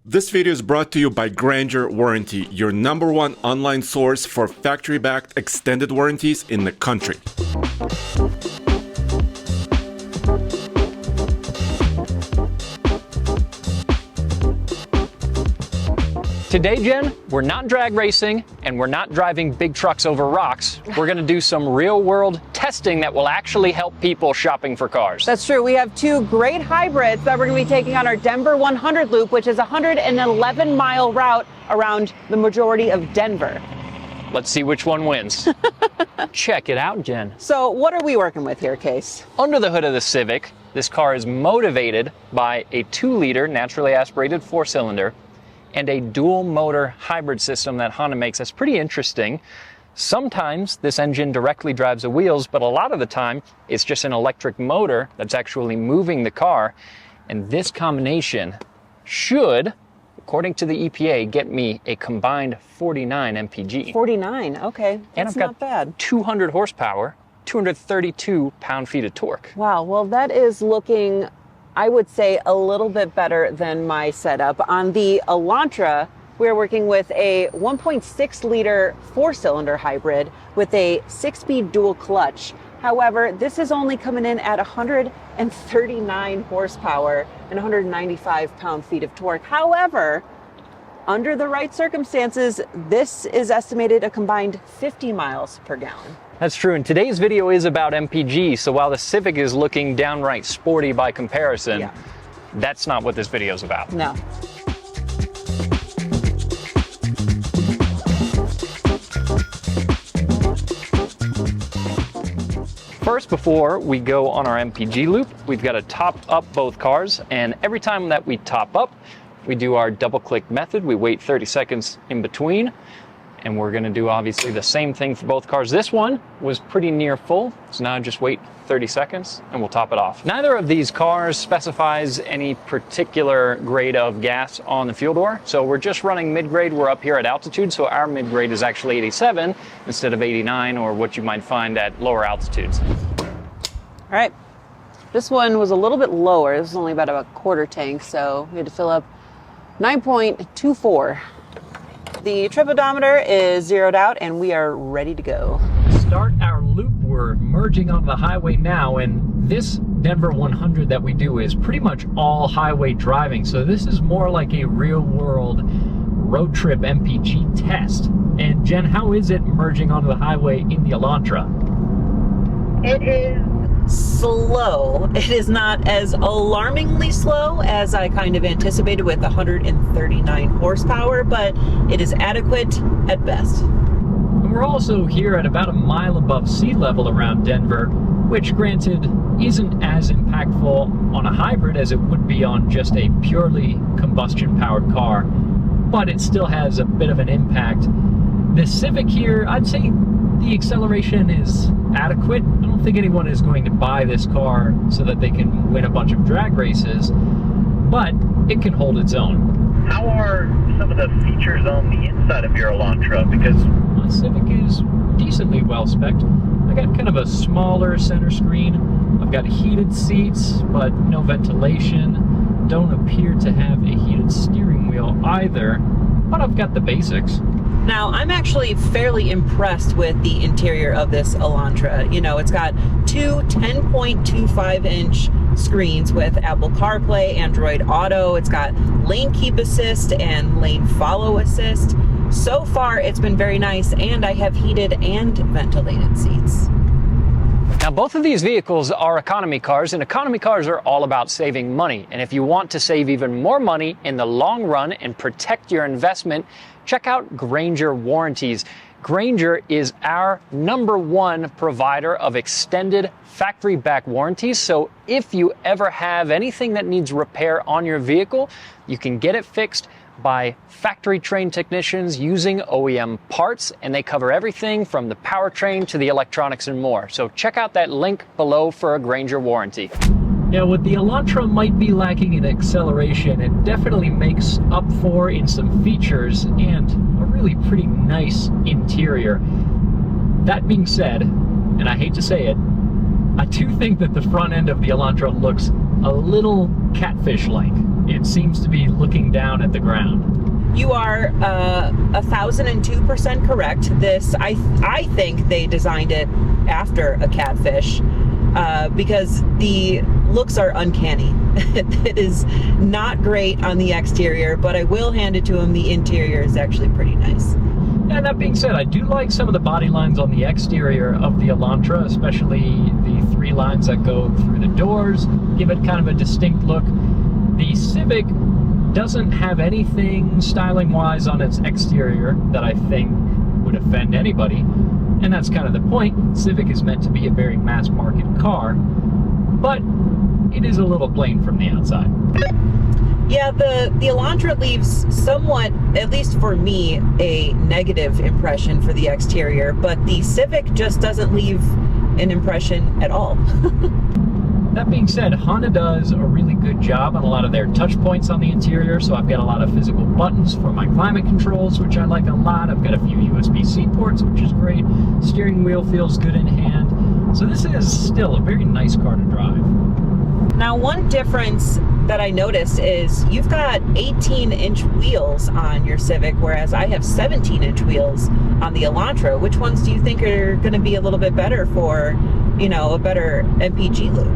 This video is brought to you by Granger Warranty, your #1 online source for factory-backed extended warranties in the country. Today, Jen, we're not drag racing and we're not driving big trucks over rocks. We're gonna do some real-world testing that will actually help people shopping for cars. That's true. We have two great hybrids that we're gonna be taking on our Denver 100 loop, which is a 111-mile route around the majority of Denver. Let's see which one wins. Check it out, Jen. So what are we working with here, Case? Under the hood of the Civic, this car is motivated by a 2-liter naturally aspirated 4-cylinder and a dual motor hybrid system that Honda makes. That's pretty interesting. Sometimes this engine directly drives the wheels, but a lot of the time it's just an electric motor that's actually moving the car. And this combination should, according to the EPA, get me a combined 49 MPG. 49, okay. And That's I've got not bad. 200 horsepower, 232 pound-feet of torque. Wow, well that is looking, I would say, a little bit better than my setup. On the Elantra, we're working with a 1.6-liter 4-cylinder hybrid with a 6-speed dual clutch. However, this is only coming in at 139 horsepower and 195 pound-feet of torque. However, under the right circumstances, this is estimated a combined 50 miles per gallon. That's true, and today's video is about MPG, so while the Civic is looking downright sporty by comparison, that's not what this video is about. No. First, before we go on our MPG loop, we've got to top up both cars, and every time that we top up, we do our double-click method. We wait 30 seconds in between, and we're going to do obviously the same thing for both cars. This one was pretty near full, so now just wait 30 seconds and we'll top it off. Neither of these cars specifies any particular grade of gas on the fuel door, so we're just running mid-grade. We're up here at altitude, so our mid-grade is actually 87 instead of 89 or what you might find at lower altitudes. All right, this one was a little bit lower. This was only about a quarter tank, so we had to fill up 9.24. The trip odometer is zeroed out and we are ready to go. Start our loop. We're merging onto the highway now, and this Denver 100 that we do is pretty much all highway driving. So this is more like a real-world road trip MPG test. And Jen, how is it merging onto the highway in the Elantra? It is slow. It is not as alarmingly slow as I kind of anticipated with 139 horsepower, but it is adequate at best. And we're also here at about a mile above sea level around Denver, which granted isn't as impactful on a hybrid as it would be on just a purely combustion powered car, but it still has a bit of an impact. The Civic here, I'd say the acceleration is adequate. I don't think anyone is going to buy this car so that they can win a bunch of drag races, but it can hold its own. How are some of the features on the inside of your Elantra? Because my Civic is decently well spec'd. I got kind of a smaller center screen. I've got heated seats, but no ventilation. Don't appear to have a heated steering wheel either, but I've got the basics. Now, I'm actually fairly impressed with the interior of this Elantra. You know, it's got two 10.25-inch screens with Apple CarPlay, Android Auto. It's got lane keep assist and lane follow assist. So far, it's been very nice, and I have heated and ventilated seats. Now, both of these vehicles are economy cars, and economy cars are all about saving money. And if you want to save even more money in the long run and protect your investment, check out Granger Warranties. Granger is our #1 provider of extended factory-backed warranties. So if you ever have anything that needs repair on your vehicle, you can get it fixed by factory-trained technicians using OEM parts, and they cover everything from the powertrain to the electronics and more. So check out that link below for a Granger warranty. Now, what the Elantra might be lacking in acceleration, it definitely makes up for in some features and a really pretty nice interior. That being said, and I hate to say it, I do think that the front end of the Elantra looks a little catfish-like. it seems to be looking down at the ground. You are 1,002% correct. This, I think they designed it after a catfish because the looks are uncanny. It is not great on the exterior, but I will hand it to them. The interior is actually pretty nice. And that being said, I do like some of the body lines on the exterior of the Elantra, especially the 3 lines that go through the doors, give it kind of a distinct look. The Civic doesn't have anything styling-wise on its exterior that I think would offend anybody, and that's kind of the point. Civic is meant to be a very mass-market car, but it is a little plain from the outside. Yeah, the Elantra leaves somewhat, at least for me, a negative impression for the exterior, but the Civic just doesn't leave an impression at all. That being said, Honda does a really good job on a lot of their touch points on the interior, so I've got a lot of physical buttons for my climate controls, which I like a lot. I've got a few USB-C ports, which is great. Steering wheel feels good in hand. So this is still a very nice car to drive. Now, one difference that I noticed is you've got 18-inch wheels on your Civic, whereas I have 17-inch wheels on the Elantra. Which ones do you think are going to be a little bit better for, you know, a better MPG loop?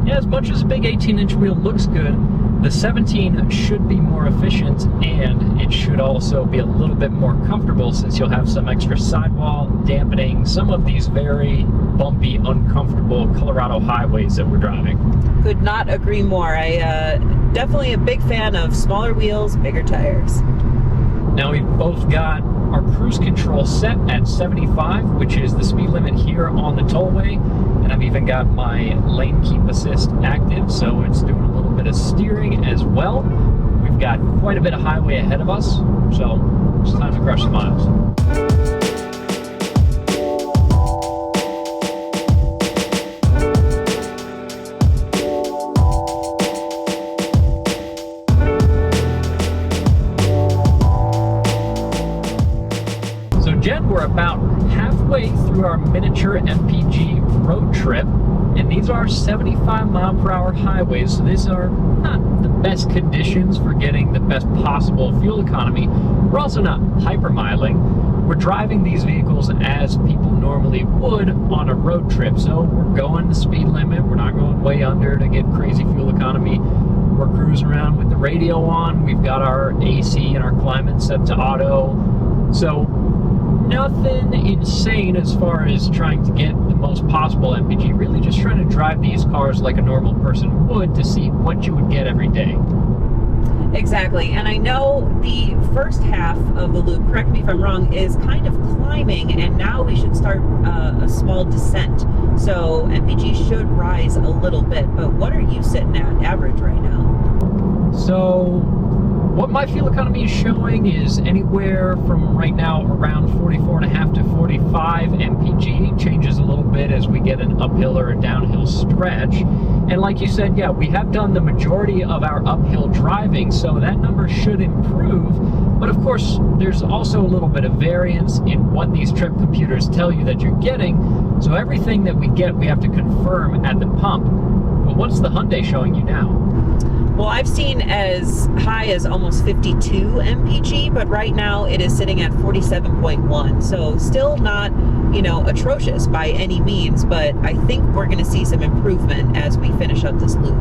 Yeah, as much as a big 18-inch wheel looks good, the 17 should be more efficient, and it should also be a little bit more comfortable since you'll have some extra sidewall dampening some of these very bumpy, uncomfortable Colorado highways that we're driving. Could not agree more. I definitely a big fan of smaller wheels, bigger tires. Now we've both got our cruise control set at 75, which is the speed limit here on the tollway, and I've even got my lane keep assist active, so it's doing a little bit of steering as well. We've got quite a bit of highway ahead of us, so it's time to crush the miles. We're about halfway through our miniature MPG road trip, and these are 75-mile-per-hour highways, so these are not the best conditions for getting the best possible fuel economy. We're also not hypermiling. We're driving these vehicles as people normally would on a road trip, so we're going the speed limit. We're not going way under to get crazy fuel economy. We're cruising around with the radio on. We've got our AC and our climate set to auto, so nothing insane as far as trying to get the most possible MPG, really just trying to drive these cars like a normal person would to see what you would get every day. Exactly, and I know the first half of the loop, correct me if I'm wrong, is kind of climbing, and now we should start a small descent. So MPG should rise a little bit, but what are you sitting at average right now? So what my fuel economy is showing is anywhere from right now around 44.5 to 45 MPG. Changes a little bit as we get an uphill or a downhill stretch. And like you said, yeah, we have done the majority of our uphill driving, so that number should improve. But of course, there's also a little bit of variance in what these trip computers tell you that you're getting. So everything that we get, we have to confirm at the pump. But what's the Hyundai showing you now? Well, I've seen as high as almost 52 MPG, but right now it is sitting at 47.1. So still not, you know, atrocious by any means, but I think we're going to see some improvement as we finish up this loop.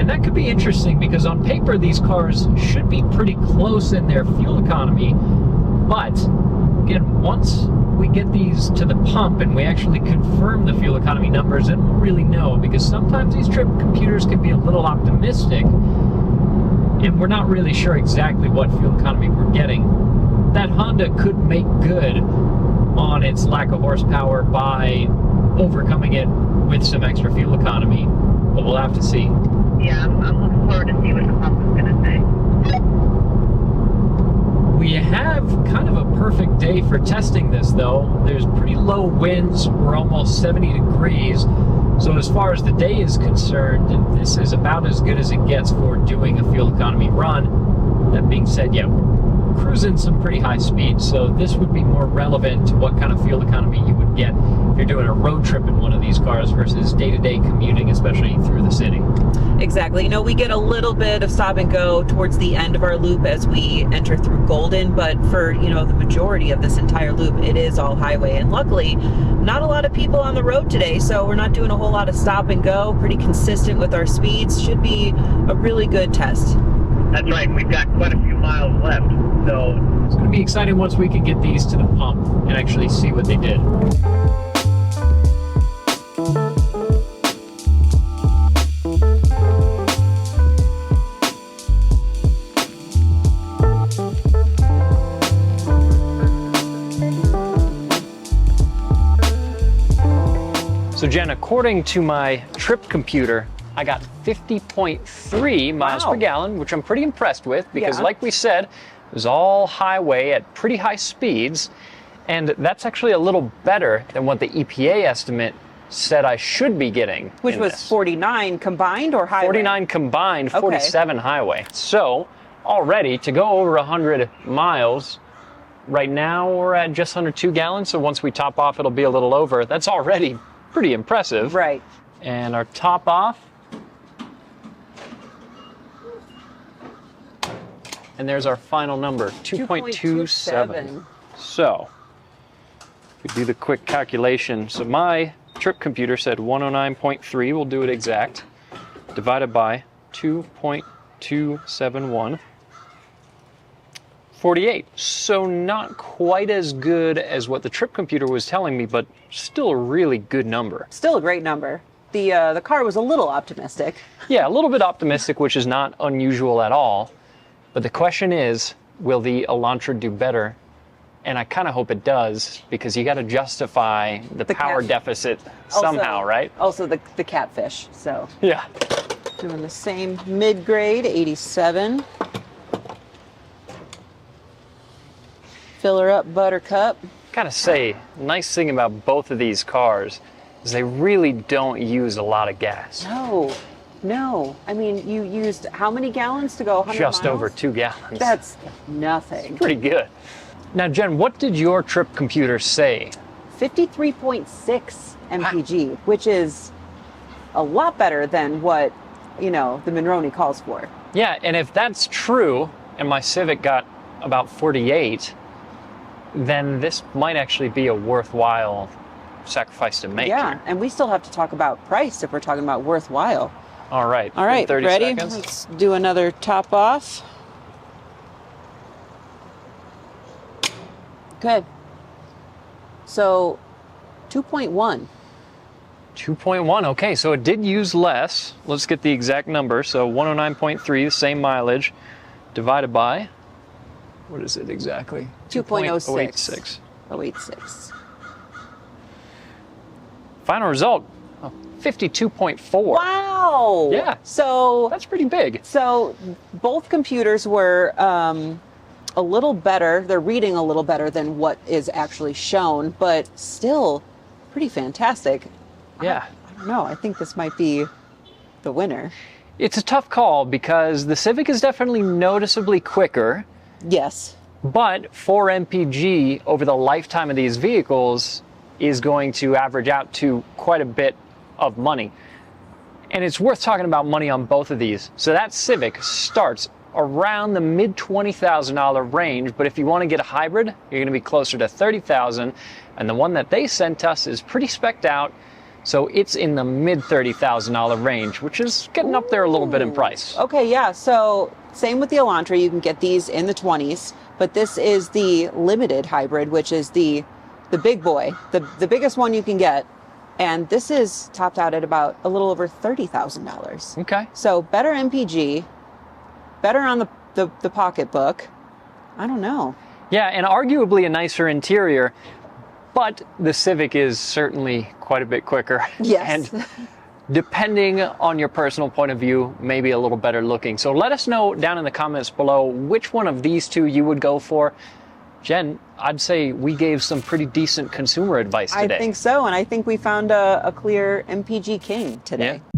And that could be interesting because on paper these cars should be pretty close in their fuel economy, but again, once we get these to the pump and we actually confirm the fuel economy numbers, then we'll really know, because sometimes these trip computers can be a little optimistic and we're not really sure exactly what fuel economy we're getting. That Honda could make good on its lack of horsepower by overcoming it with some extra fuel economy, but we'll have to see. Yeah, I'm looking forward to see what the pump is going to say. We have kind of a perfect day for testing this, though. There's pretty low winds. We're almost 70 degrees. So as far as the day is concerned, this is about as good as it gets for doing a fuel economy run. That being said, yeah, cruising some pretty high speeds, so this would be more relevant to what kind of fuel economy you would get if you're doing a road trip in one of these cars versus day-to-day commuting, especially through the city. Exactly. We get a little bit of stop and go towards the end of our loop as we enter through Golden, but for, the majority of this entire loop, it is all highway. And luckily, not a lot of people on the road today, so we're not doing a whole lot of stop and go, pretty consistent with our speeds. Should be a really good test. That's right. We've got quite a few miles left, so It's going to be exciting once we can get these to the pump and actually see what they did. So Jen, according to my trip computer, I got 50.3 miles per gallon, which I'm pretty impressed with because like we said, it was all highway at pretty high speeds. And that's actually a little better than what the EPA estimate said I should be getting. Which was 49 combined or highway? 49 combined, 47 highway. So already to go over 100 miles, right now we're at just under 2 gallons. So once we top off, it'll be a little over. That's already pretty impressive. Right. And our top off. And there's our final number, 2.27. So, we do the quick calculation. So my trip computer said 109.3, we'll do it exact, divided by 2.271, 48. So not quite as good as what the trip computer was telling me, but still a really good number. Still a great number. The car was a little optimistic. Yeah, a little bit optimistic, which is not unusual at all. But the question is, will the Elantra do better? And I kind of hope it does, because you got to justify the power deficit somehow, right? Also the catfish, so. Yeah. Doing the same mid-grade, 87. Fill her up, Buttercup. Gotta say, nice thing about both of these cars is they really don't use a lot of gas. No. I mean, you used how many gallons to go 100 Just miles? over 2 gallons. That's nothing. Pretty good. Now, Jen, what did your trip computer say? 53.6 MPG, which is a lot better than what, the Monroney calls for. Yeah, and if that's true, and my Civic got about 48, then this might actually be a worthwhile sacrifice to make. Yeah, here. and we still have to talk about price if we're talking about worthwhile. All right, 30 ready? seconds. Let's do another top off. Good. So, 2.1. 2.1, okay, so it did use less. Let's get the exact number. So 109.3, the same mileage, divided by, what is it exactly? 2.06. 0.86. 0.86. Final result, 52.4. Wow! Yeah. So That's pretty big. So both computers were a little better. They're reading a little better than what is actually shown, but still pretty fantastic. Yeah. I don't know. I think this might be the winner. It's a tough call because the Civic is definitely noticeably quicker, Yes. but 4 MPG over the lifetime of these vehicles is going to average out to quite a bit of money. And it's worth talking about money on both of these. So that Civic starts around the mid $20,000 range, but if you want to get a hybrid, you're going to be closer to $30,000, and the one that they sent us is pretty specced out, so it's in the mid $30,000 range, which is getting up there a little bit in price. Okay, yeah. So same with the Elantra. You can get these in the 20s, but this is the limited hybrid, which is the big boy, the biggest one you can get. And this is topped out at about a little over $30,000. Okay. So better MPG, better on the pocketbook. I don't know. Yeah, and arguably a nicer interior, but the Civic is certainly quite a bit quicker. Yes. And depending on your personal point of view, maybe a little better looking. So let us know down in the comments below which one of these two you would go for. Jen, I'd say we gave some pretty decent consumer advice today. I think so, and I think we found a clear MPG king today. Yeah.